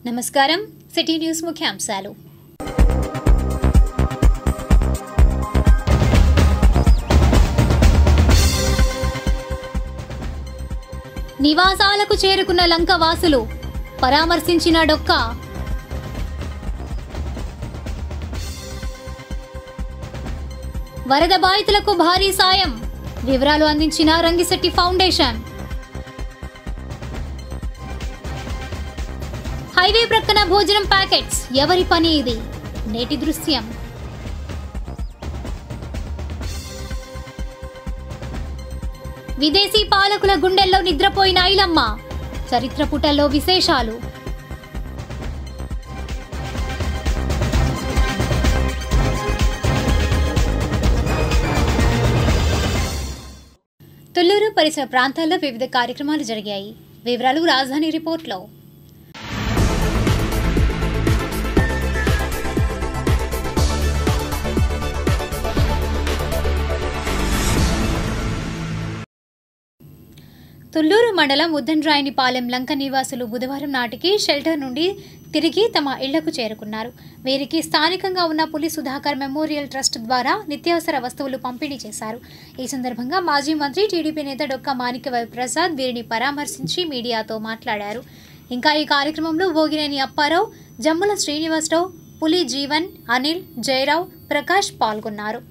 నమస్కారం city news ముఖ్యాంశాలు నివాసాలకు చేరుకున్న లంక వాసులు పరామర్శించిన డొక్కా వరద బాధితులకు భారీ సాయం వివరాలు అందించిన రంగిశెట్టి ఫౌండేషన్ హైవే ప్రక్కన భోజనం ప్యాకెట్స్ ఎవరి పని ఇది నేటి దృశ్యం విదేశీ పాలకుల గుండెల్లో నిద్రపోయిన ఐలమ్మ చరిత్ర పుటల్లో విశేషాలు తుళ్లూరు పరిసర ప్రాంతాల్లో వివిధ కార్యక్రమాలు జరిగాయి. వివరాలు రాజధాని రిపోర్ట్లో. తుళ్లూరు మండలం ఉద్దండ్రాయనిపాలెం లంక నివాసులు బుధవారం నాటికి షెల్టర్ నుండి తిరిగి తమ ఇళ్లకు చేరుకున్నారు. వీరికి స్థానికంగా ఉన్న పులి సుధాకర్ మెమోరియల్ ట్రస్ట్ ద్వారా నిత్యావసర వస్తువులు పంపిణీ చేశారు. ఈ సందర్భంగా మాజీ మంత్రి టీడీపీ నేత డొక్కా మాణిక్యవరపు ప్రసాద్ వీరిని పరామర్శించి మీడియాతో మాట్లాడారు. ఇంకా ఈ కార్యక్రమంలో భోగినేని అప్పారావు, జమ్ముల శ్రీనివాసరావు, పులి జీవన్, అనిల్, జయరావు, ప్రకాష్ పాల్గొన్నారు.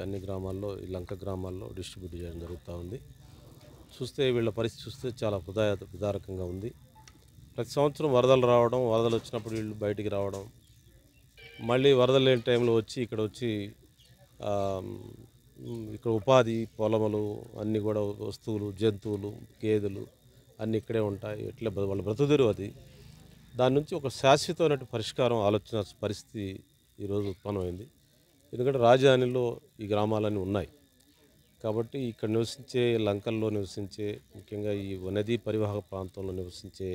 అన్ని గ్రామాల్లో ఈ లంక గ్రామాల్లో డిస్ట్రిబ్యూట్ చేయడం జరుగుతూ ఉంది. చూస్తే వీళ్ళ పరిస్థితి చూస్తే చాలా విదారకంగా ఉంది. ప్రతి సంవత్సరం వరదలు రావడం, వరదలు వచ్చినప్పుడు వీళ్ళు బయటికి రావడం, మళ్ళీ వరదలు లేని టైంలో వచ్చి ఇక్కడ ఉపాధి పొలములు అన్నీ కూడా వస్తువులు, జంతువులు, గేదెలు అన్నీ ఇక్కడే ఉంటాయి. ఇట్లా వాళ్ళ బ్రతుకుదెరు అది. దాని నుంచి ఒక శాశ్వతమైన పరిష్కారం ఆలోచన పరిస్థితి ఈరోజు ఉత్పన్నమైంది. ఎందుకంటే రాజధానిలో ఈ గ్రామాలన్నీ ఉన్నాయి కాబట్టి ఇక్కడ నివసించే లంకల్లో నివసించే ముఖ్యంగా ఈ నదీ పరివాహక ప్రాంతంలో నివసించే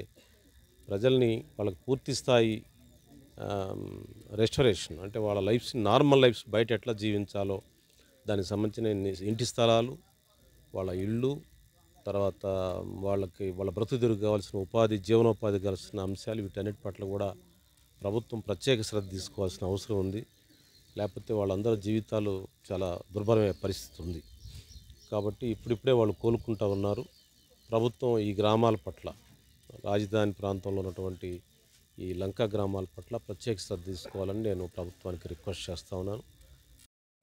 ప్రజల్ని వాళ్ళకి పూర్తి స్థాయి రెస్టరేషన్ అంటే వాళ్ళ లైఫ్స్ నార్మల్ లైఫ్స్ బయట ఎట్లా జీవించాలో దానికి సంబంధించిన ఇంటి స్థలాలు, వాళ్ళ ఇళ్ళు, తర్వాత వాళ్ళ బ్రతుకుదెరుగు కావాల్సిన ఉపాధి, జీవనోపాధి కావాల్సిన అంశాలు వీటన్నిటి పట్ల కూడా ప్రభుత్వం ప్రత్యేక శ్రద్ధ తీసుకోవాల్సిన అవసరం ఉంది. లేకపోతే వాళ్ళందరూ జీవితాలు చాలా దుర్భరమైన పరిస్థితి ఉంది. కాబట్టి ఇప్పుడిప్పుడే వాళ్ళు కోలుకుంటూ ఉన్నారు. ప్రభుత్వం ఈ గ్రామాల పట్ల, రాజధాని ప్రాంతంలో ఉన్నటువంటి ఈ లంకా గ్రామాల పట్ల ప్రత్యేక శ్రద్ధ తీసుకోవాలని నేను ప్రభుత్వానికి రిక్వెస్ట్ చేస్తూ ఉన్నాను.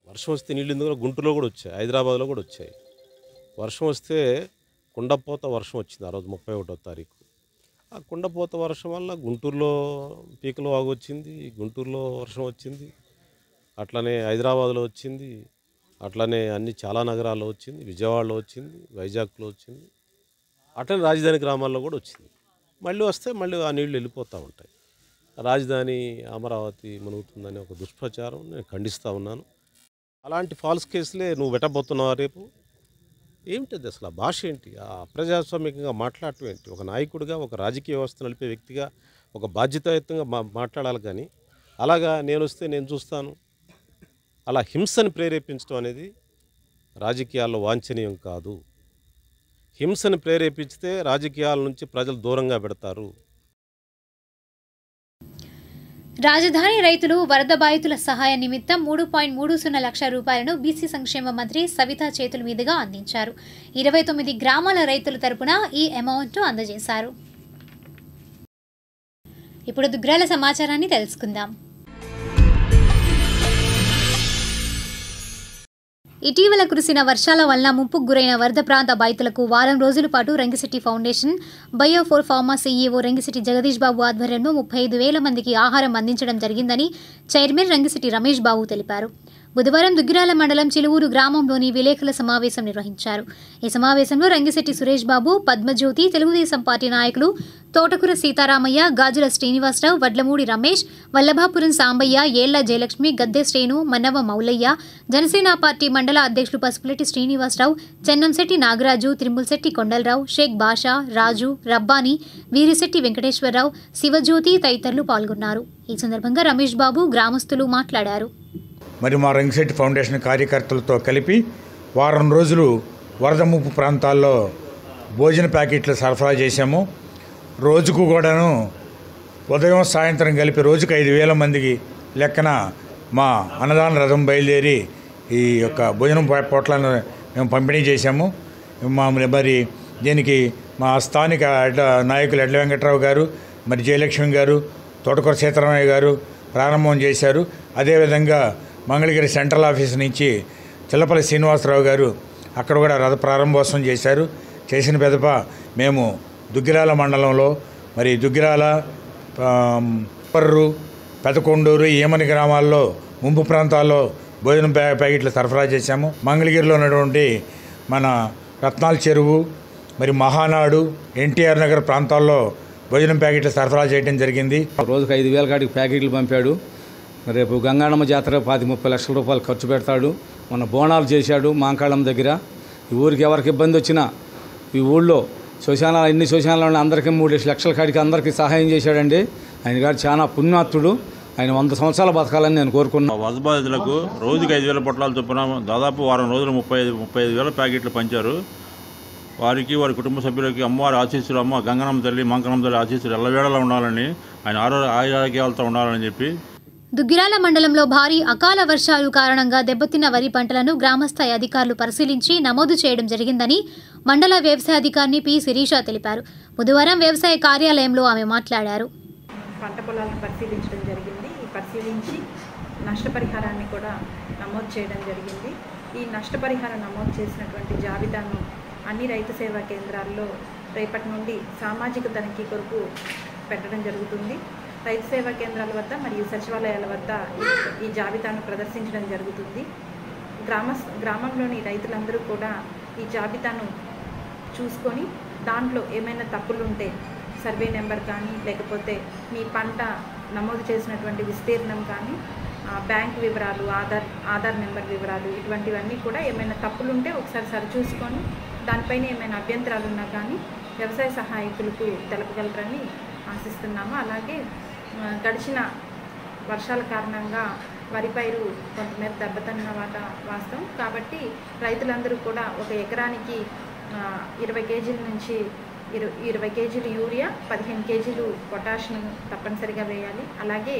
వర్షం వస్తే నీళ్ళు ఎందుకు గుంటూరులో కూడా వచ్చాయి, హైదరాబాద్లో కూడా వచ్చాయి. వర్షం వస్తే కుండపోత వర్షం వచ్చింది ఆ రోజు 31వ తారీఖు. ఆ కుండపోత వర్షం వల్ల గుంటూరులో పీకల వాగు వచ్చింది, గుంటూరులో వర్షం వచ్చింది, అట్లనే హైదరాబాద్లో వచ్చింది, అట్లనే అన్ని చాలా నగరాల్లో వచ్చింది, విజయవాడలో వచ్చింది, వైజాగ్లో వచ్చింది, అట్లనే రాజధాని గ్రామాల్లో కూడా వచ్చింది. మళ్ళీ వస్తే మళ్ళీ ఆ నీళ్లు వెళ్ళిపోతూ ఉంటాయి. రాజధాని అమరావతి మునుగుతుందని ఒక దుష్ప్రచారం నేను ఖండిస్తూ ఉన్నాను. అలాంటి ఫాల్స్ కేసులే నువ్వు పెట్టబోతున్నావు రేపు. ఏమిటది అసలు ఆ భాష ఏంటి? ఆ అప్రజాస్వామికంగా మాట్లాడటం ఏంటి? ఒక నాయకుడిగా, ఒక రాజకీయ వ్యవస్థ నడిపే వ్యక్తిగా ఒక బాధ్యతాయుతంగా మాట్లాడాలి. కానీ అలాగా నేను వస్తే నేను చూస్తాను, అలా హింసను ప్రేరేపించడం అనేది రాజకీయాల్లో వాంఛనీయం కాదు. హింసను ప్రేరేపిస్తే రాజకీయాల నుంచి ప్రజలు దూరంగా పెడతారు. రాజధాని రైతులు వరద బాధితుల సహాయ నిమిత్తం 3.30 లక్షల రూపాయలను బీసీ సంక్షేమ మంత్రి సవితా చేతుల మీదుగా అందించారు. 29 గ్రామాల రైతుల తరపున ఈ అమౌంట్ను అందజేశారు. ఇప్పుడు దుగ్రాల సమాచారాన్ని తెలుసుకుందాం. ఇటీవల కురిసిన వర్షాల వలన ముంపుకు గురైన వరద ప్రాంత బాధితులకు వారం రోజుల పాటు రంగిశెట్టి ఫౌండేషన్ బయోఫోర్ ఫార్మా సీఈఓ రంగిశెట్టి జగదీష్ బాబు ఆధ్వర్యంలో 35,000 మందికి ఆహారం అందించడం జరిగిందని చైర్మన్ రంగిశెట్టి రమేష్ బాబు తెలిపారు. బుధవారం దుగ్గిరాల మండలం చిలువూరు గ్రామంలోని విలేకరుల సమావేశం నిర్వహించారు. ఈ సమావేశంలో రంగిశెట్టి సురేష్ బాబు, పద్మజ్యోతి, తెలుగుదేశం పార్టీ నాయకులు తోటకూర సీతారామయ్య, గాజుల శ్రీనివాసరావు, వడ్లమూడి రమేష్, వల్లభాపురం సాంబయ్య, ఏళ్ల జయలక్ష్మి, గద్దె శ్రేణు, మన్నవ మౌలయ్య, జనసేన పార్టీ మండల అధ్యక్షులు పసుపులెట్టి శ్రీనివాసరావు, చెన్నంశెట్టి నాగరాజు, తిరుమలశెట్టి కొండలరావు, షేక్ బాషా, రాజు, రబ్బాని, వీరిశెట్టి వెంకటేశ్వరరావు, శివజ్యోతి తదితరులు పాల్గొన్నారు. ఈ సందర్భంగా రమేష్ బాబు, గ్రామస్తులు మాట్లాడారు. మరి మా రంగిశెట్టి ఫౌండేషన్ కార్యకర్తలతో కలిపి వారం రోజులు వరద ముప్పు ప్రాంతాల్లో భోజన ప్యాకెట్లు సరఫరా చేశాము. రోజుకు కూడాను ఉదయం సాయంత్రం కలిపి రోజుకు 5,000 మందికి లెక్కన మా అన్నదాన రథం బయలుదేరి ఈ యొక్క భోజనం పొట్లను మేము పంపిణీ చేశాము. మరి దీనికి మా స్థానిక నాయకులు ఎడ్ల వెంకట్రావు గారు, మరి జయలక్ష్మి గారు, తోటకూర సీతారామయ్య గారు ప్రారంభం చేశారు. అదేవిధంగా మంగళగిరి సెంట్రల్ ఆఫీస్ నుంచి చిల్లపల్లి శ్రీనివాసరావు గారు అక్కడ కూడా రథ ప్రారంభోత్సవం చేశారు. చేసిన పెదప మేము దుగ్గిరాల మండలంలో మరి దుగ్గిరాల, పర్రు, పెదకొండూరు, ఈమని గ్రామాల్లో ముంపు ప్రాంతాల్లో భోజనం ప్యాకెట్లు సరఫరా చేశాము. మంగళగిరిలో ఉన్నటువంటి మన రత్నాల చెరువు, మరి మహానాడు, ఎన్టీఆర్ నగర్ ప్రాంతాల్లో భోజనం ప్యాకెట్లు సరఫరా చేయడం జరిగింది. రోజుకు 5,000 కాడికి ప్యాకెట్లు పంపాడు. రేపు గంగానమ్మ జాతర 20-30 లక్షల రూపాయలు ఖర్చు పెడతాడు. మన బోనాలు చేశాడు మాంకాళం దగ్గర. ఈ ఊరికి ఎవరికి ఇబ్బంది వచ్చినా ఈ ఊళ్ళో శ్మశానాలు, ఎన్ని శ్మశానాలు అందరికీ 3 లక్షల కాడికి అందరికీ సహాయం చేశాడండి. ఆయన గారు చాలా పుణ్యాత్తుడు. ఆయన 100 సంవత్సరాలు బతకాలని నేను కోరుకున్నాను. వరద బాధితులకు రోజుకి 5,000 పొట్లాలు చొప్పున దాదాపు వారం రోజులు 35,000 ప్యాకెట్లు పంచారు. వారికి, వారి కుటుంబ సభ్యులకి అమ్మవారి ఆశీస్సులు, అమ్మ గంగనమ్మ తల్లి, మంకనమ్మ తల్లి ఆశీస్సులు ఎల్లవేళలా ఉండాలని, ఆయన ఆరోగ్యాలతో ఉండాలని చెప్పి. దుగ్గిరాల మండలంలో భారీ అకాల వర్షాలు కారణంగా దెబ్బతిన్న వరి పంటలను గ్రామస్థాయి అధికారులు పరిశీలించి నమోదు చేయడం జరిగిందని మండల వ్యవసాయ అధికారిని పి శిరీష తెలిపారు. బుధవారం వ్యవసాయ కార్యాలయంలో ఆమె మాట్లాడారు. పంట పొలాలను పరిశీలించడం జరిగింది. ఈ పరిశీలించి నష్టపరిహారాన్ని కూడా నమోదు చేయడం జరిగింది. ఈ నష్టపరిహారం నమోదు చేసినటువంటి జాబితాను అన్ని రైతు సేవా కేంద్రాల్లో రేపటి నుండి సామాజిక తనిఖీ కొరకు పెట్టడం జరుగుతుంది. రైతు సేవా కేంద్రాల వద్ద మరియు సచివాలయాల వద్ద ఈ జాబితాను ప్రదర్శించడం జరుగుతుంది. గ్రామంలోని రైతులందరూ కూడా ఈ జాబితాను చూసుకొని దాంట్లో ఏమైనా తప్పులు ఉంటే సర్వే నెంబర్ కానీ, లేకపోతే మీ పంట నమోదు చేసినటువంటి విస్తీర్ణం కానీ, బ్యాంక్ వివరాలు, ఆధార్ నెంబర్ వివరాలు, ఇటువంటివన్నీ కూడా ఏమైనా తప్పులుంటే ఒకసారి సరిచూసుకొని దానిపైన ఏమైనా అభ్యంతరాలు ఉన్నా కానీ వ్యవసాయ సహాయకులకు తెలపగలరని ఆశిస్తున్నాము. అలాగే గడిచిన వర్షాల కారణంగా వరి పైరు కొంతమేర దెబ్బతిన్న వాస్తవం కాబట్టి రైతులందరూ కూడా ఒక ఎకరానికి 20 కేజీల నుంచి 20 కేజీలు యూరియా, 15 కేజీలు పొటాష్ను తప్పనిసరిగా వేయాలి. అలాగే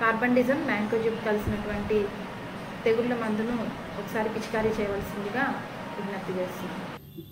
కార్బండిజం, మ్యాంకోజిబ్ కలిసినటువంటి తెగుళ్ళ మందును ఒకసారి పిచికారీ చేయవలసిందిగా విజ్ఞప్తి చేస్తున్నాను.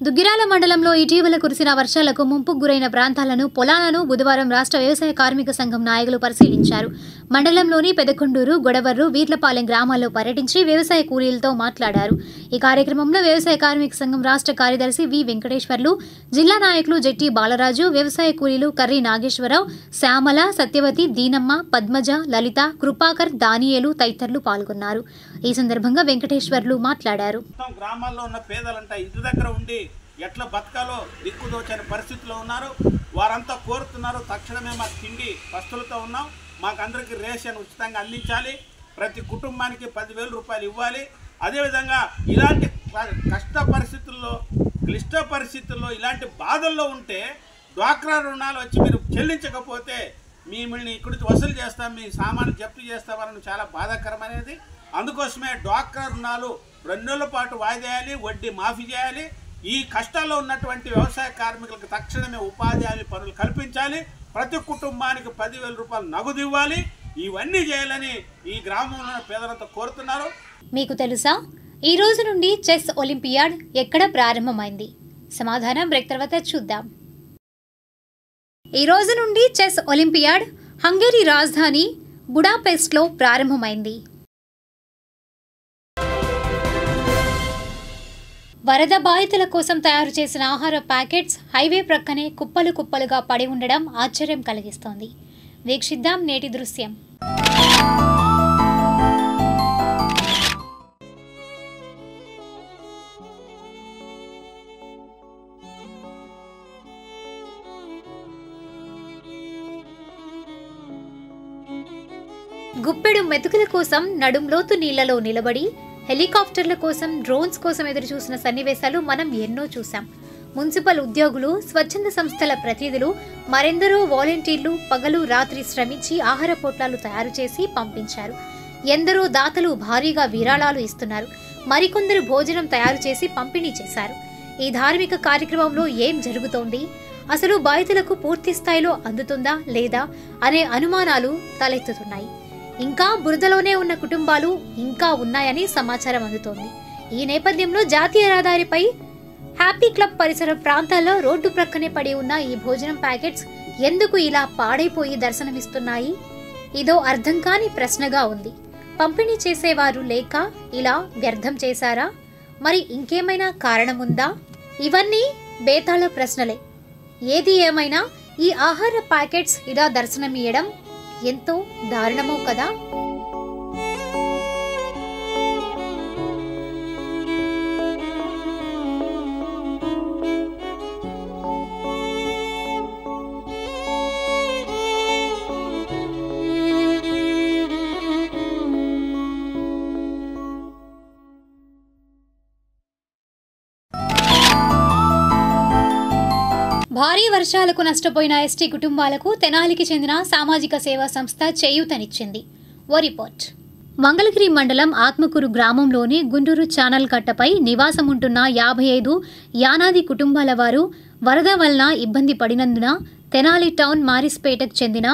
దుగ్గిరాల మండలంలో ఇటీవల కురిసిన వర్షాలకు ముంపుకు గురైన ప్రాంతాలను, పొలాలను బుధవారం రాష్ట్ర వ్యవసాయ కార్మిక సంఘం నాయకులు పరిశీలించారు. మండలంలోని పెదకొండూరు, గొడవర్రు, వీర్లపాలెం గ్రామాల్లో పర్యటించి వ్యవసాయ కూలీలతో మాట్లాడారు. ఈ కార్యక్రమంలో వ్యవసాయ కార్మిక సంఘం రాష్ట్ర కార్యదర్శి వి వెంకటేశ్వర్లు, జిల్లా నాయకులు జెట్టి బాలరాజు, వ్యవసాయ కూలీలు కర్రీ నాగేశ్వరరావు, శ్యామల, సత్యవతి, దీనమ్మ, పద్మజ, లలిత, కృపాకర్, దానియేలు తదితరులు పాల్గొన్నారు. ఈ సందర్భంగా వెంకటేశ్వర్లు మాట్లాడారు. గ్రామాల్లో ఉన్న పేదలంతా ఇంటి దగ్గర ఉండి ఎట్లా బతకాలో దిక్కుదోచని పరిస్థితిలో ఉన్నారు. వారంతా కోరుతున్నారు, తక్షణమే మాకు తిండి వస్తువులతో ఉన్నాం, మాకందరికీ రేషన్ ఉచితంగా అందించాలి, ప్రతి కుటుంబానికి 10,000 రూపాయలు ఇవ్వాలి. అదేవిధంగా ఇలాంటి కష్ట పరిస్థితుల్లో, క్లిష్ట పరిస్థితుల్లో, ఇలాంటి బాధల్లో ఉంటే డ్వాక్రా రుణాలు వచ్చి మీరు చెల్లించకపోతే మిమ్మల్ని ఇక్కడికి వసూలు చేస్తాం, మీ సామాన్లు జప్తు చేస్తామని చాలా బాధాకరమైనది. అందుకోసమే డ్వాక్రా రుణాలు 2 నెలల పాటు వాయిదేయాలి, వడ్డీ మాఫీ చేయాలి. ఈ కష్టాల్లో ఉన్నటువంటి వ్యవసాయ కార్మికులకు తక్షణమే ఉపాధి హామీ పనులు కల్పించాలి, ప్రతి కుటుంబానికి 10,000 రూపాయలు నగదు ఇవ్వాలి. ఇవన్నీ చేయాలని ఈ గ్రామంలో పేదలంతా కోరుతున్నారు. మీకు తెలుసా, ఈ రోజు నుండి చెస్ ఒలింపియాడ్ ఎక్కడ ప్రారంభమైంది? సమాధానం బ్రేక్ తర్వాత చూద్దాం. ఈ రోజు నుండి చెస్ ఒలింపియాడ్ హంగేరీ రాజధాని బుడాపెస్ట్లో ప్రారంభమైంది. వరద బాధితుల కోసం తయారు చేసిన ఆహార ప్యాకెట్స్ హైవే ప్రక్కనే కుప్పలు కుప్పలుగా పడి ఉండడం ఆశ్చర్యం కలిగిస్తోంది. వీక్షిద్దాం నేటి దృశ్యం. గుప్పెడు మెతుకుల కోసం నడుంలోతు నీళ్లలో నిలబడి హెలికాప్టర్ల కోసం, డ్రోన్స్ కోసం ఎదురుచూసిన సన్నివేశాలు మనం ఎన్నో చూసాం. మున్సిపల్ ఉద్యోగులు, స్వచ్ఛంద సంస్థల ప్రతినిధులు, మరెందరో వాలంటీర్లు పగలు రాత్రి శ్రమించి ఆహార పొట్లాలు తయారు చేసి పంపించారు. ఎందరో దాతలు భారీగా విరాళాలు ఇస్తున్నారు. మరికొందరు భోజనం తయారు చేసి పంపిణీ చేశారు. ఈ ధార్మిక కార్యక్రమంలో ఏం జరుగుతోంది? అసలు బాధితులకు పూర్తి స్థాయిలో అందుతుందా లేదా అనే అనుమానాలు తలెత్తుతున్నాయి. ఇంకా బురదలోనే ఉన్న కుటుంబాలు ఇంకా ఉన్నాయని సమాచారం అందుతోంది. ఈ నేపథ్యంలో జాతీయ రహదారిపై హ్యాపీ క్లబ్ పరిసర ప్రాంతాల్లో రోడ్డు ప్రక్కనే పడి ఉన్న ఈ భోజనం ప్యాకెట్స్ ఎందుకు ఇలా పాడైపోయి దర్శనమిస్తున్నాయి? ఇదో అర్థం కాని ప్రశ్నగా ఉంది. పంపిణీ చేసేవారు లేక ఇలా వ్యర్థం చేశారా? మరి ఇంకేమైనా కారణముందా? ఇవన్నీ బేతాళ ప్రశ్నలే. ఏది ఏమైనా ఈ ఆహార ప్యాకెట్స్ ఇలా దర్శనమియ్యడం ఎంతో దారుణమో కదా. భారీ వర్షాలకు నష్టపోయిన ఎస్టీ కుటుంబాలకు తెనాలికి చెందిన సామాజిక సేవా సంస్థ చేయూతనిచ్చింది. ఓ రిపోర్ట్. మంగళగిరి మండలం ఆత్మకూరు గ్రామంలోని గుంటూరు ఛానల్ కట్టపై నివాసముంటున్న 55 యానాది కుటుంబాల వారు వరద వలన ఇబ్బంది పడినందున తెనాలి టౌన్ మారిస్పేటకు చెందిన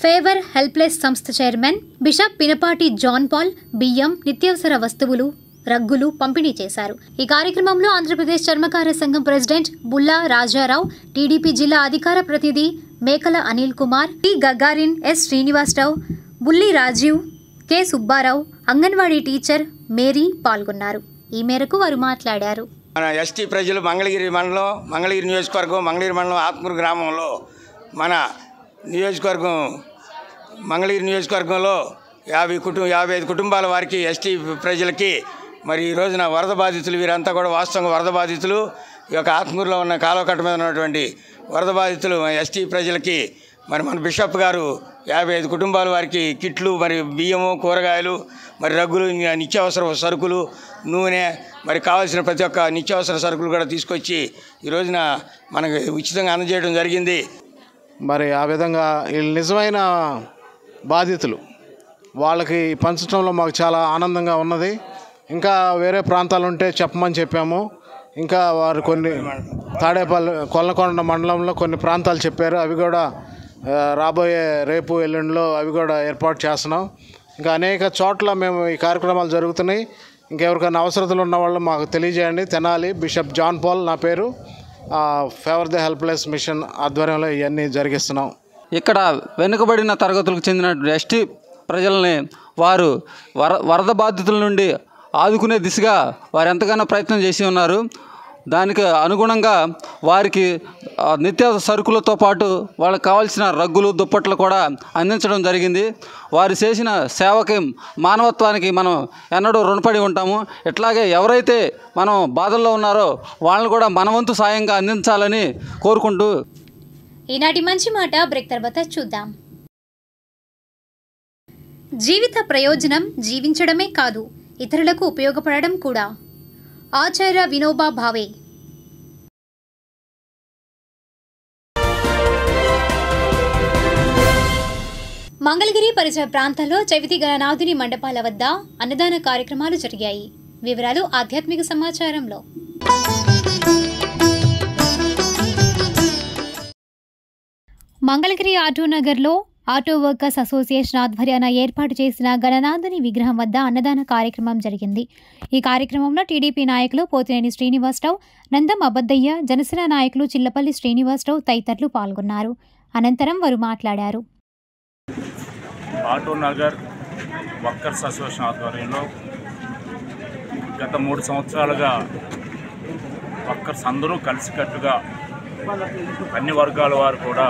ఫేవర్ హెల్ప్లెస్ సంస్థ chairman bishop Pinapati John Paul బియ్యం, నిత్యావసర వస్తువులు, రగ్గులు పంపిణీ చేశారు. ఈ కార్యక్రమంలో ఆంధ్రప్రదేశ్ చర్మకార సంఘం ప్రెసిడెంట్ బుల్లా రాజారావు, టీడీపీ జిల్లా అధికార ప్రతినిధి Mekala Anil Kumar, T Gagarin, S Srinivasa Rao, Bulli Rajeev, K Subba Rao, Anganwadi teacher Mary పాల్గొన్నారు. ఈ మేరకు వారు మాట్లాడారు. మన ఎస్టీ ప్రజలు మంగళగిరి మండలం, మంగళగిరి నియోజకవర్గం, మంగళగిరి మండలం ఆత్మకూరు గ్రామంలో మన నియోజకవర్గం మంగళగిరి నియోజకవర్గంలో 55 కుటుంబాల వారికి ఎస్టీ ప్రజలకి మరి ఈ రోజున వరద బాధితులు, వీరంతా కూడా వాస్తవంగా వరద బాధితులు. ఈ యొక్క ఆత్మకూరులో ఉన్న కాలువకట్ట మీద ఉన్నటువంటి వరద బాధితులు ఎస్టీ ప్రజలకి మరి మన బిషప్ గారు 55 కుటుంబాల వారికి కిట్లు, మరి బియ్యము, కూరగాయలు, మరి రగ్గులు, నిత్యావసర సరుకులు, నూనె, మరి కావాల్సిన ప్రతి ఒక్క నిత్యావసర సరుకులు కూడా తీసుకొచ్చి ఈ రోజున మనకు ఉచితంగా అందజేయడం జరిగింది. మరి ఆ విధంగా వీళ్ళు నిజమైన బాధితులు, వాళ్ళకి పంచడంలో మాకు చాలా ఆనందంగా ఉన్నది. ఇంకా వేరే ప్రాంతాలు ఉంటే చెప్పమని చెప్పాము. ఇంకా వారు కొన్ని తాడేపల్లి, కొల్లకొండ మండలంలో కొన్ని ప్రాంతాలు చెప్పారు. అవి కూడా రాబోయే రేపు ఎల్లుండిలో అవి కూడా ఏర్పాటు చేస్తున్నాం. ఇంకా అనేక చోట్ల మేము ఈ కార్యక్రమాలు జరుగుతున్నాయి. ఇంకెవరికైనా అవసరతలు ఉన్న వాళ్ళు మాకు తెలియజేయండి. తెనాలి బిషప్ జాన్ పాల్ నా పేరు. ఫేవర్ ద హెల్ప్లెస్ మిషన్ ఆధ్వర్యంలో ఇవన్నీ జరిగిస్తున్నాం. ఇక్కడ వెనుకబడిన తరగతులకు చెందిన ఎస్టీ ప్రజల్ని వారు వరద బాధితుల నుండి ఆదుకునే దిశగా వారు ఎంతగానో ప్రయత్నం చేసి ఉన్నారు. దానికి అనుగుణంగా వారికి నిత్యావసర సరుకులతో పాటు వాళ్ళకి కావాల్సిన రగ్గులు, దుప్పట్లు కూడా అందించడం జరిగింది. వారు చేసిన సేవకి, మానవత్వానికి మనం ఎన్నడూ రుణపడి ఉంటాము. ఇట్లాగే ఎవరైతే మనం బాధల్లో ఉన్నారో వాళ్ళని కూడా మనవంతు సాయంగా అందించాలని కోరుకుంటూ ఈనాటి మంచి మాట బ్రేక్ తర్వాత చూద్దాం. జీవిత ప్రయోజనం జీవించడమే కాదు, ఇతరులకు ఉపయోగపడడం కూడా. ఆచార్య వినోబా భావే. మంగళగిరి పరిసర ప్రాంతాల్లో చవితి గణనాథుని మండపాల వద్ద అన్నదాన కార్యక్రమాలు జరిగాయి. వివరాలు ఆధ్యాత్మిక సమాచారంలో. మంగళగిరి ఆటోనగర్లో ఆటో వర్కర్స్ అసోసియేషన్ ఆధ్వర్యాన ఏర్పాటు చేసిన గణనాథుని విగ్రహం వద్ద అన్నదాన కార్యక్రమం జరిగింది. ఈ కార్యక్రమంలో టీడీపీ నాయకులు పోతినేని శ్రీనివాసరావు, నందం అబద్దయ్య, జనసేన నాయకులు చిల్లపల్లి శ్రీనివాసరావు తదితరులు పాల్గొన్నారు. అనంతరం వారు మాట్లాడారు. ఆటోనగర్ వర్కర్స్ అసోసియేషన్ ఆధ్వర్యంలో గత 3 సంవత్సరాలుగా వర్కర్స్ అందరూ కలిసికట్టుగా అన్ని వర్గాల వారు కూడా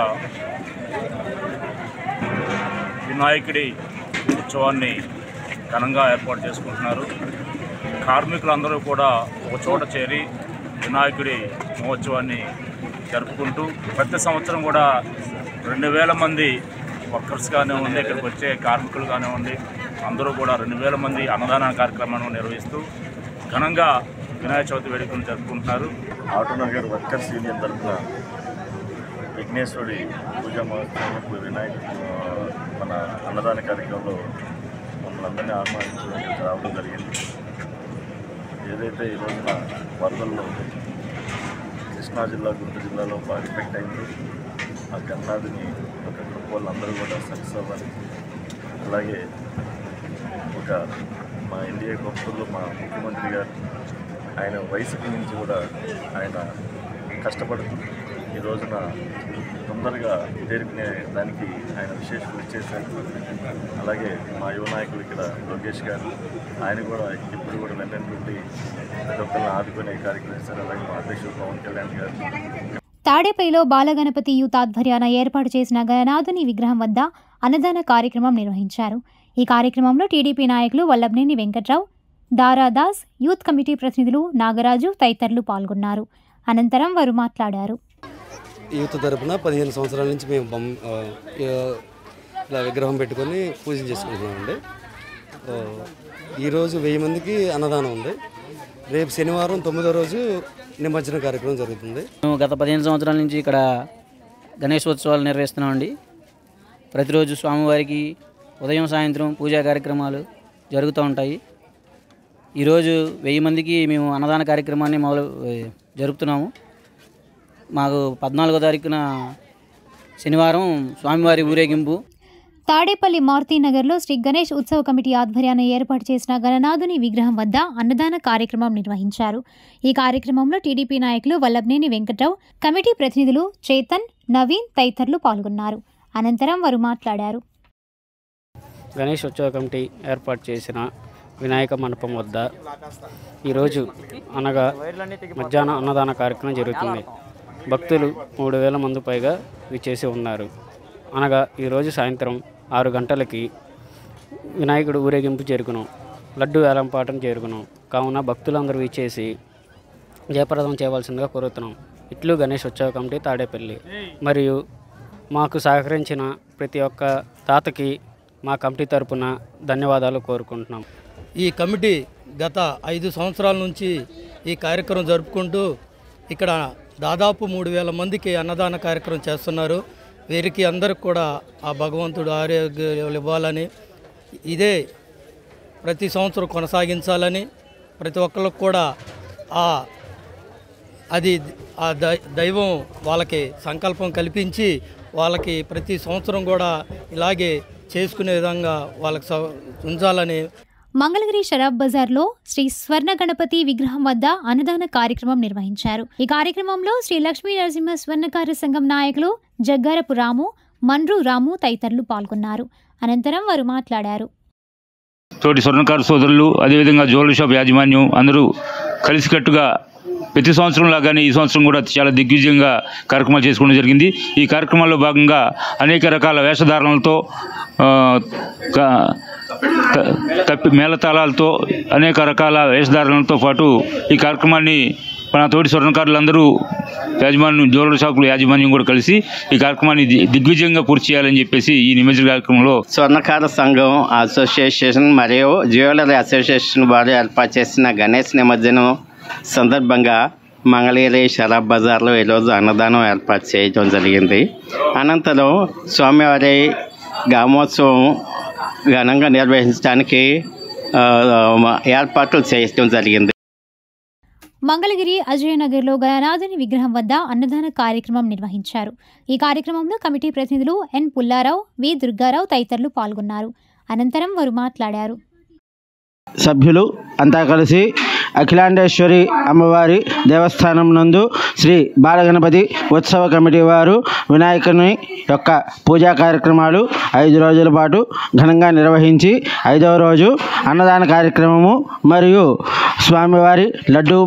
వినాయకుడి ఉత్సవాన్ని ఘనంగా ఏర్పాటు చేసుకుంటున్నారు. కార్మికులందరూ కూడా ఒక చోట చేరి వినాయకుడి మహోత్సవాన్ని జరుపుకుంటూ ప్రతి సంవత్సరం కూడా 2000 మంది వర్కర్స్ కానివ్వండి, ఇక్కడికి వచ్చే కార్మికులు కానివ్వండి, అందరూ కూడా 2000 మంది అన్నదాన కార్యక్రమాన్ని నిర్వహిస్తూ ఘనంగా వినాయక చవితి వేడుకలను జరుపుకుంటున్నారు. ఆటోనగర్ వర్కర్స్ యూనియన్ తరఫున విఘ్నేశ్వరుడి పూజా మహోత్సవం వినాయక మన అన్నదాన కార్యక్రమంలో మమ్మల్ని అందరినీ ఆహ్వానించడానికి రావడం జరిగింది. ఏదైతే ఈ రోజున వరదల్లో కృష్ణా కృష్ణా జిల్లా, గుంటూరు జిల్లాలో బాగా ఎఫెక్ట్ అయింది. ఆ గన్నాథుని ఒక గ్రూప్ వాళ్ళందరూ కూడా సక్సెస్ అవ్వాలి. అలాగే ఒక మా ఇండియా గొప్పలో మా ముఖ్యమంత్రి గారు ఆయన వయసుకి నుంచి కూడా ఆయన కష్టపడుతూ ఈ రోజున తొందరగా తేరుకునే దానికి ఆయన విశేష కృషి చేశారు. అలాగే మా యువ నాయకులు ఇక్కడ లోకేష్ గారు, ఆయన కూడా ఇప్పుడు కూడా వెంటనే ప్రతి ఒక్కరిని ఆదుకునే కార్యక్రమం చేశారు. అలాగే మా అధ్యక్షుడు పవన్ కళ్యాణ్ గారు. తాడేపల్లిలో బాలగణపతి యూత్ ఆధ్వర్యాన ఏర్పాటు చేసిన గణనాథుని విగ్రహం వద్ద అన్నదాన కార్యక్రమం నిర్వహించారు. ఈ కార్యక్రమంలో టీడీపీ నాయకులు వల్లభనేని వెంకట్రావు, దారాదాస్, యూత్ కమిటీ ప్రతినిధులు నాగరాజు తదితరులు పాల్గొన్నారు. అనంతరం వారు మాట్లాడారు. యూత్ తరపున 15 సంవత్సరాల నుంచి మేము ఇలా విగ్రహం పెట్టుకొని పూజ చేసుకుంటున్నామండి. ఈరోజు 1000 మందికి అన్నదానం ఉంది. రేపు శనివారం 9వ రోజు నిమజ్జన కార్యక్రమం జరుగుతుంది. మేము గత 15 సంవత్సరాల నుంచి ఇక్కడ గణేశోత్సవాలు నిర్వహిస్తున్నామండి. ప్రతిరోజు స్వామివారికి ఉదయం సాయంత్రం పూజా కార్యక్రమాలు జరుగుతూ ఉంటాయి. ఈరోజు 1000 మందికి మేము అన్నదాన కార్యక్రమాన్ని జరుపుతున్నాము. మాకు 14వ తారీఖున శనివారం స్వామివారి ఊరేగింపు. తాడేపల్లి మారుతీనగర్లో శ్రీ గణేష్ ఉత్సవ కమిటీ ఆధ్వర్యాన ఏర్పాటు చేసిన గణనాథుని విగ్రహం వద్ద అన్నదాన కార్యక్రమం నిర్వహించారు. ఈ కార్యక్రమంలో టీడీపీ నాయకులు వల్లభనేని వెంకట్రావు, కమిటీ ప్రతినిధులు చేతన్, నవీన్ తదితరులు పాల్గొన్నారు. అనంతరం వారు మాట్లాడారు. గణేష్ ఉత్సవ కమిటీ ఏర్పాటు చేసిన వినాయక మండపం వద్ద ఈరోజు అనగా మధ్యాహ్నం అన్నదాన కార్యక్రమం జరుగుతుంది. భక్తులు 3000 మంది పైగా విచ్చేసి ఉన్నారు. అనగా ఈరోజు సాయంత్రం 6 గంటలకి వినాయకుడు ఊరేగింపు జరుగును, లడ్డు వేలంపాటం జరుగును. కావున భక్తులందరూ విచ్చేసి జయప్రదం చేయవలసిందిగా కోరుతున్నాం. ఇట్లు గణేష్ ఉత్సవ కమిటీ తాడేపల్లి. మరియు మాకు సహకరించిన ప్రతి ఒక్క తాతకి మా కమిటీ తరపున ధన్యవాదాలు కోరుకుంటున్నాం. ఈ కమిటీ గత 5 సంవత్సరాల నుంచి ఈ కార్యక్రమం జరుపుకుంటూ ఇక్కడ దాదాపు 3000 మందికి అన్నదాన కార్యక్రమం చేస్తున్నారు. వీరికి అందరికి కూడా ఆ భగవంతుడు ఆరోగ్యాలు ఇవ్వాలని, ఇదే ప్రతి సంవత్సరం కొనసాగించాలని, ప్రతి ఒక్కరికి కూడా ఆ దైవం వాళ్ళకి సంకల్పం కల్పించి వాళ్ళకి ప్రతి సంవత్సరం కూడా ఇలాగే చేసుకునే విధంగా వాళ్ళకి ఉంచాలని. మంగళగిరి షరాబ్ బజార్లో శ్రీ స్వర్ణ గణపతి విగ్రహం వద్ద అన్నదాన కార్యక్రమం నిర్వహించారు. ఈ కార్యక్రమంలో శ్రీ లక్ష్మీ నరసింహ స్వర్ణకార్య సంఘం నాయకులు జగ్గారపు రాము, మండ్రు రాము తదితరులు పాల్గొన్నారు. అనంతరం వారు మాట్లాడారు. తోటి స్వర్ణకారు సోదరులు, అదేవిధంగా జ్యువెలరీ షాప్ యాజమాన్యం అందరూ కలిసికట్టుగా ప్రతి సంవత్సరం లాగానే ఈ సంవత్సరం కూడా చాలా దిగ్విజయంగా కార్యక్రమాలు చేసుకోవడం జరిగింది. ఈ కార్యక్రమాల్లో భాగంగా అనేక రకాల వేషధారణలతో, మేళతాళాలతో, అనేక రకాల వేషధారణలతో పాటు ఈ కార్యక్రమాన్ని మన తోటి స్వర్ణకారులందరూ యాజమాన్యం, జ్యువెలరీ షాపుల యాజమాన్యం కూడా కలిసి ఈ కార్యక్రమాన్ని దిగ్విజయంగా పూర్తి చేయాలని చెప్పేసి ఈ నిమజ్జన కార్యక్రమంలో స్వర్ణకార సంఘం అసోసియేషన్ మరియు జ్యువెలరీ అసోసియేషన్ వారు ఏర్పాటు చేసిన గణేష్ నిమజ్జనం సందర్భంగా మంగళగిరి షరాబ్ బజార్లో ఈరోజు అన్నదానం ఏర్పాటు చేయడం జరిగింది. అనంతరం స్వామివారి గ్రామోత్సవం ఘనంగా నిర్వహించడానికి ఏర్పాట్లు చేయడం జరిగింది. మంగళగిరి అజయనగర్లో గణనాథుని విగ్రహం వద్ద అన్నదాన కార్యక్రమం నిర్వహించారు. ఈ కార్యక్రమంలో కమిటీ ప్రతినిధులు ఎన్ పుల్లారావు, వి దుర్గారావు తదితరులు పాల్గొన్నారు. అనంతరం వారు మాట్లాడారు. సభ్యులు అంతా కలిసి అఖిలాండేశ్వరి అమ్మవారి దేవస్థానం నందు శ్రీ బాలగణపతి ఉత్సవ కమిటీ వారు వినాయకుని యొక్క పూజా కార్యక్రమాలు 5 రోజుల పాటు ఘనంగా నిర్వహించి 5వ రోజు అన్నదాన కార్యక్రమము మరియు స్వామివారి లడ్డు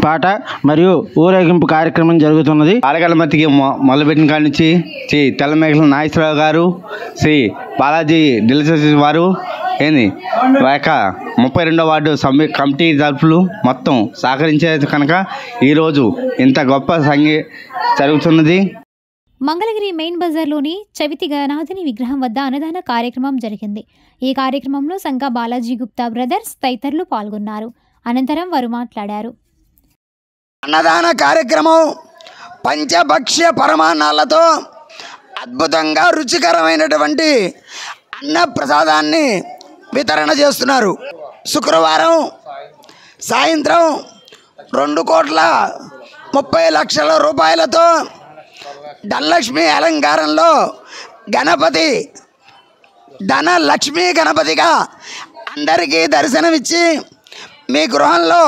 పాట మరియు ఊరేగింపు కార్యక్రమం జరుగుతున్నది. బాలగణపతికి మొదలుపెట్టిన కాడి నుంచి శ్రీ తెల్లమేఘల నాగేశ్వరరావు గారు, శ్రీ బాలాజీ డిలసెస్ వారు, 32వ వార్డు కమిటీ తరఫులు మొత్తం సహకరించేది కనుక ఈరోజు ఇంత గొప్ప జరుగుతున్నది. మంగళగిరి మెయిన్ బజార్లోని చవితి గణనాథుని విగ్రహం వద్ద అన్నదాన కార్యక్రమం జరిగింది. ఈ కార్యక్రమంలో సంఘ బాలాజీ గుప్తా బ్రదర్స్ తదితరులు పాల్గొన్నారు. అనంతరం వారు మాట్లాడారు. అన్నదాన కార్యక్రమం పంచభక్ష్య పరమాన్నాలతో అద్భుతంగా రుచికరమైనటువంటి అన్న ప్రసాదాన్ని వితరణ చేస్తున్నారు. శుక్రవారం సాయంత్రం 2 కోట్ల 30 లక్షల రూపాయలతో ధనలక్ష్మి అలంకారంలో గణపతి ధనలక్ష్మి గణపతిగా అందరికీ దర్శనమిచ్చి మీ గృహంలో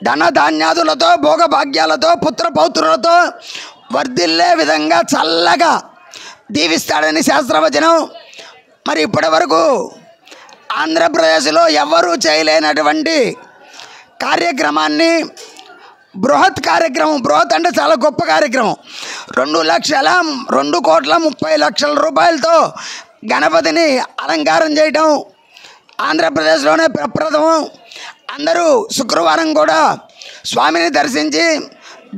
ధనధాన్యాదులతో భోగభాగ్యాలతో పుత్రపౌత్రులతో వర్ధిల్లే విధంగా చల్లగా దీవిస్తాడని శాస్త్రవచనం. మరి ఇప్పటి వరకు ఆంధ్రప్రదేశ్లో ఎవరూ చేయలేనటువంటి కార్యక్రమాన్ని బృహత్ కార్యక్రమం, బృహత్ అంటే చాలా గొప్ప కార్యక్రమం, 2,30,00,000 రూపాయలతో గణపతిని అలంకారం చేయటం ఆంధ్రప్రదేశ్లోనే ప్రప్రథమం. అందరూ శుక్రవారం కూడా స్వామిని దర్శించి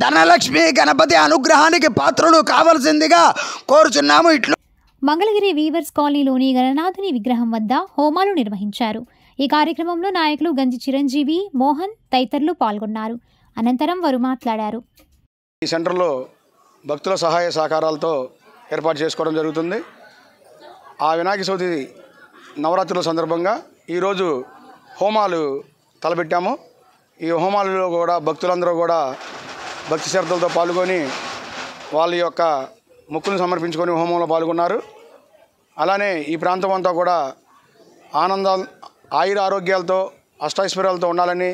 ధనలక్ష్మి గణపతి అనుగ్రహానికి పాత్రులు కావాల్సిందిగా కోరుచున్నాము. ఇట్లు మంగళగిరి వీవర్స్ కాలనీలోని గణనాథుని విగ్రహం వద్ద హోమాలు నిర్వహించారు. ఈ కార్యక్రమంలో నాయకులు గంజి చిరంజీవి, మోహన్ తదితరులు పాల్గొన్నారు. అనంతరం వారు మాట్లాడారు. ఈ సెంటర్లో భక్తుల సహాయ సహకారాలతో ఏర్పాటు చేసుకోవడం జరుగుతుంది. ఆ వినాయక చవితి నవరాత్రుల సందర్భంగా ఈరోజు హోమాలు తలపెట్టాము. ఈ హోమాలలో కూడా భక్తులందరూ కూడా భక్తి శ్రద్ధలతో పాల్గొని వాళ్ళ యొక్క మొక్కులను సమర్పించుకొని హోమంలో పాల్గొన్నారు. అలానే ఈ ప్రాంతం అంతా కూడా ఆయుర ఆరోగ్యాలతో అష్టైశ్వర్యాలతో ఉండాలని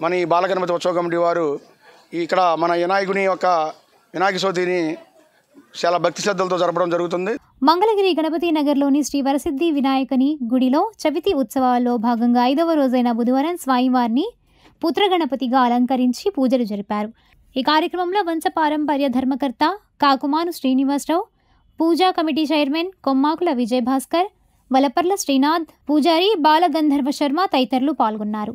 మన ఈ బాలగణపతి ఉత్సవ కమిటీ వారు ఇక్కడ మన వినాయకుని యొక్క వినాయక చవితిని చాలా భక్తి శ్రద్ధలతో జరపడం జరుగుతుంది. మంగళగిరి గణపతి నగర్లోని శ్రీ వరసిద్ధి వినాయకుని గుడిలో చవితి ఉత్సవాల్లో భాగంగా 5వ రోజైన బుధవారం స్వామివారిని పుత్రగణపతిగా అలంకరించి పూజలు జరిపారు. ఈ కార్యక్రమంలో వంశపారంపర్య ధర్మకర్త కాకుమాను శ్రీనివాసరావు, పూజా కమిటీ చైర్మన్ కొమ్మాకుల విజయభాస్కర్, వలపర్ల శ్రీనాథ్, పూజారి బాలగంధర్వ శర్మ తదితరులు పాల్గొన్నారు.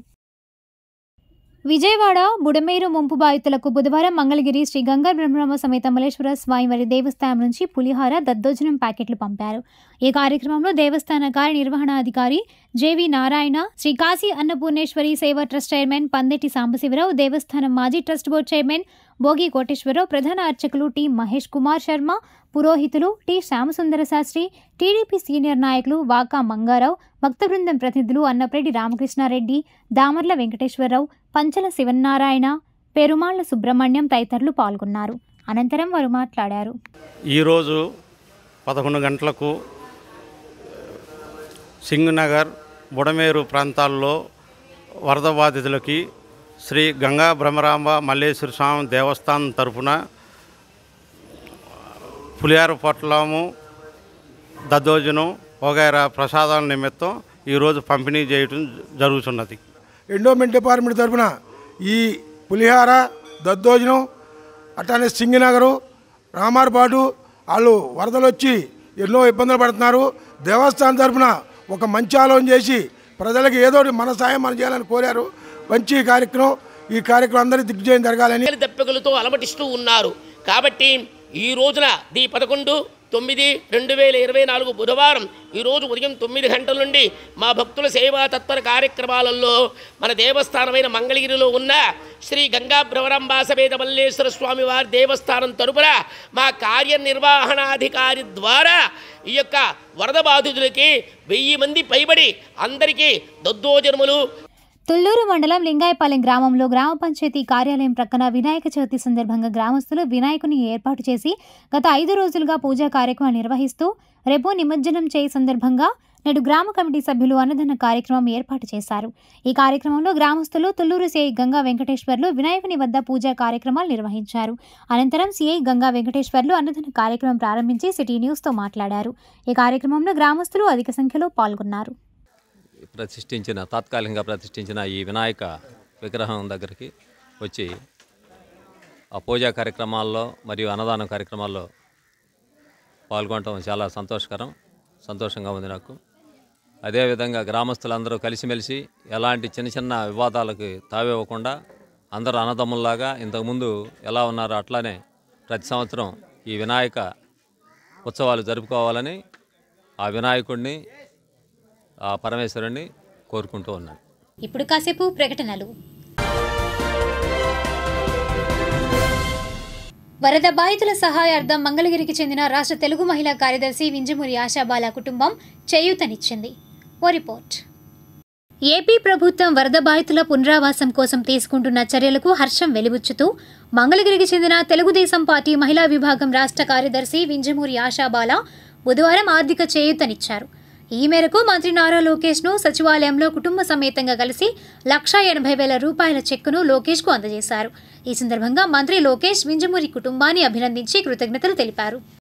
విజయవాడ బుడమేరు ముంపు బాధితులకు బుధవారం మంగళగిరి శ్రీ గంగా బ్రహ్మరామ సమేత మల్లేశ్వర స్వామివారి దేవస్థానం నుంచి పులిహార, దద్దోజనం ప్యాకెట్లు పంపారు. ఈ కార్యక్రమంలో దేవస్థాన కార్యనిర్వహణాధికారి JV Narayana, Shri Kashi Annapurneshwari Seva trust chairman Pandeti Sambasivarao, దేవస్థానం మాజీ trust board chairman Bhogi Koteswararao, ప్రధాన అర్చకులు టి మహేష్ కుమార్ శర్మ, పురోహితులు T Shyamasundara Sastri, TDP senior నాయకులు వాకా మంగారావు, భక్త బృందం ప్రతినిధులు అన్నప్రెడ్డి రామకృష్ణారెడ్డి, దామర్ల వెంకటేశ్వరరావు, పంచల శివనారాయణ, పెరుమాళ్ల సుబ్రహ్మణ్యం తదితరులు పాల్గొన్నారు. అనంతరం వారు మాట్లాడారు. ఈరోజు 11 గంటలకు సింగ్నగర్, బుడమేరు ప్రాంతాల్లో వరద బాధితులకి శ్రీ గంగా బ్రహ్మరాంబ మల్లేశ్వర స్వామి దేవస్థానం తరఫున పులిహార పొట్లము, దద్దోజనం వగైరా ప్రసాదాల నిమిత్తం ఈరోజు పంపిణీ చేయడం జరుగుతున్నది. ఎండోమెంట్ డిపార్ట్మెంట్ తరఫున ఈ పులిహార, దద్దోజనం అట్లానే సింగినగరు, రామార్పాటు వాళ్ళు వరదలు వచ్చి ఎన్నో ఇబ్బందులు పడుతున్నారు. దేవస్థానం తరఫున ఒక మంచి ఆలోచన చేసి ప్రజలకు ఏదో మన సాయం మనం చేయాలని కోరారు. మంచి కార్యక్రమం. ఈ కార్యక్రమం అందరికీ దిగ్విజయం జరగాలని దెబ్బకులతో అలమటిస్తూ ఉన్నారు. కాబట్టి ఈ రోజున 11/9/2024 బుధవారం ఈరోజు ఉదయం 9 గంటల నుండి మా భక్తుల సేవా తత్పర కార్యక్రమాలలో మన దేవస్థానమైన మంగళగిరిలో ఉన్న శ్రీ గంగా భ్రవరంబా సమేత మల్లేశ్వర స్వామి వారి దేవస్థానం తరపున మా కార్యనిర్వహణాధికారి ద్వారా ఈ యొక్క వరద బాధితులకి 1000 మంది పైబడి అందరికీ దద్దోజనములు. తుళ్లూరు మండలం లింగాయపాలెం గ్రామంలో గ్రామ పంచాయతీ కార్యాలయం ప్రక్కన వినాయక చవితి సందర్భంగా గ్రామస్తులు వినాయకుని ఏర్పాటు చేసి గత 5 రోజులుగా పూజా కార్యక్రమాలు నిర్వహిస్తూ రేపు నిమజ్జనం చేయ సందర్భంగా నేడు గ్రామ కమిటీ సభ్యులు అన్నదాన కార్యక్రమం ఏర్పాటు చేశారు. ఈ కార్యక్రమంలో గ్రామస్తులు తుళ్లూరు సిఐ గంగా వెంకటేశ్వర్లు వినాయకుని వద్ద పూజా కార్యక్రమాలు నిర్వహించారు. అనంతరం సిఐ గంగా వెంకటేశ్వర్లు అన్నదాన కార్యక్రమం ప్రారంభించి సిటీ న్యూస్తో మాట్లాడారు. ఈ కార్యక్రమంలో గ్రామస్తులు అధిక సంఖ్యలో పాల్గొన్నారు. తాత్కాలికంగా ప్రతిష్ఠించిన ఈ వినాయక విగ్రహం దగ్గరికి వచ్చి ఆ పూజా కార్యక్రమాల్లో మరియు అన్నదాన కార్యక్రమాల్లో పాల్గొనడం చాలా సంతోషంగా ఉంది నాకు. అదేవిధంగా గ్రామస్తులందరూ కలిసిమెలిసి ఎలాంటి చిన్న చిన్న వివాదాలకు తావివ్వకుండా అందరూ అన్నదమ్ముల్లాగా ఇంతకుముందు ఎలా ఉన్నారో అట్లానే ప్రతి సంవత్సరం ఈ వినాయక ఉత్సవాలు జరుపుకోవాలని ఆ వినాయకుడిని, ఆ పరమేశ్వరుని కోరుకుంటూ ఉన్నాను. ఇప్పుడు కాసేపు ప్రకటనలు. వరద బాధితుల సహాయార్థం మంగళగిరికి చెందిన రాష్ట్ర తెలుగు మహిళా కార్యదర్శి వింజమూరి ఆశాబాల కుటుంబం చేయూతనిచ్చింది. ఓ రిపోర్ట్. ఏపీ ప్రభుత్వం వరద బాధితుల పునరావాసం కోసం తీసుకుంటున్న చర్యలకు హర్షం వెలిబుచ్చుతూ మంగళగిరికి చెందిన తెలుగుదేశం పార్టీ మహిళా విభాగం రాష్ట్ర కార్యదర్శి వింజమూరి ఆశాబాల బుధవారం ఆర్థిక చేయూతనిచ్చారు. ఈ మేరకు మంత్రి నారా లోకేష్ను సచివాలయంలో కుటుంబ సమేతంగా కలిసి 1,80,000 రూపాయల చెక్కును లోకేష్కు అందజేశారు. ఈ సందర్భంగా మంత్రి లోకేష్ వింజమూరి కుటుంబాన్ని అభినందించి కృతజ్ఞతలు తెలిపారు.